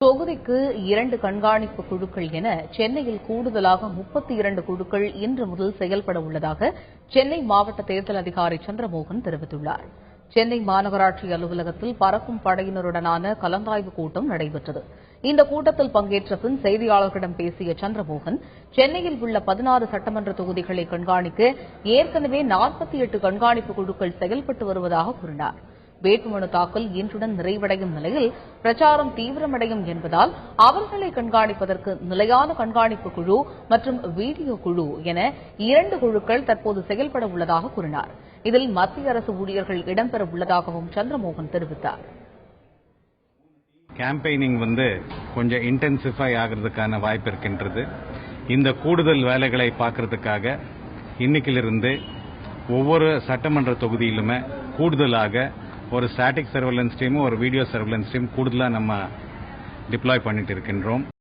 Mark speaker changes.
Speaker 1: தொகுதிக்கு 2 கண்காணிப்பு குழுக்கள் என சென்னையில் கூடுதலாக 32 குழுக்கள் இன்று முதல் செயல்பட உள்ளதாக சென்னை மாவட்ட தேர்தல் அதிகாரி சந்திரமோகன் தெரிவித்துள்ளார். சென்னை மாநகராட்சி அலுவலகத்தில் பறக்கும் படையினருடனான கலந்தாய்வு கூட்டம் நடைபெற்றது. இந்த கூட்டத்தில் பங்கேற்ற பின் செய்தியாளர்களிடம் பேசிய சந்திரமோகன், சென்னையில் உள்ள 16 சட்டமன்ற தொகுதிகளை கண்காணிக்க ஏற்கனவே 48 கண்காணிப்பு குழுக்கள் செயல்பட்டு வருவதாக கூறினார். வேட்புமனு தாக்கல் இன்றுடன் நிறைவடையும் நிலையில் பிரச்சாரம் தீவிரமடையும் என்பதால் அவர்களை கண்காணிப்பதற்கு நிலையான கண்காணிப்பு குழு மற்றும் வீடியோ குழு என 2 குழுக்கள் தற்போது செயல்பட உள்ளதாக கூறினார். இதில் மத்திய அரசு ஊழியர்கள் இடம்பெற உள்ளதாகவும் சந்திரமோகன் தெரிவித்தார்.
Speaker 2: கேம்பெயினிங் கொஞ்சம் இன்டென்சிஃபை ஆகிறதுக்கான வாய்ப்பு இருக்கின்றது. இந்த கூடுதல் வேலைகளை பார்க்கறதுக்காக இன்னைக்கிலிருந்து ஒவ்வொரு சட்டமன்ற தொகுதியிலுமே கூடுதலாக ஒரு ஸ்டாட்டிக் சர்வேலன்ஸ் டீமும் ஒரு வீடியோ சர்வேலன்ஸ் டீம் கூடுதலாக நம்ம டிப்ளாய் பண்ணிட்டு இருக்கின்றோம்.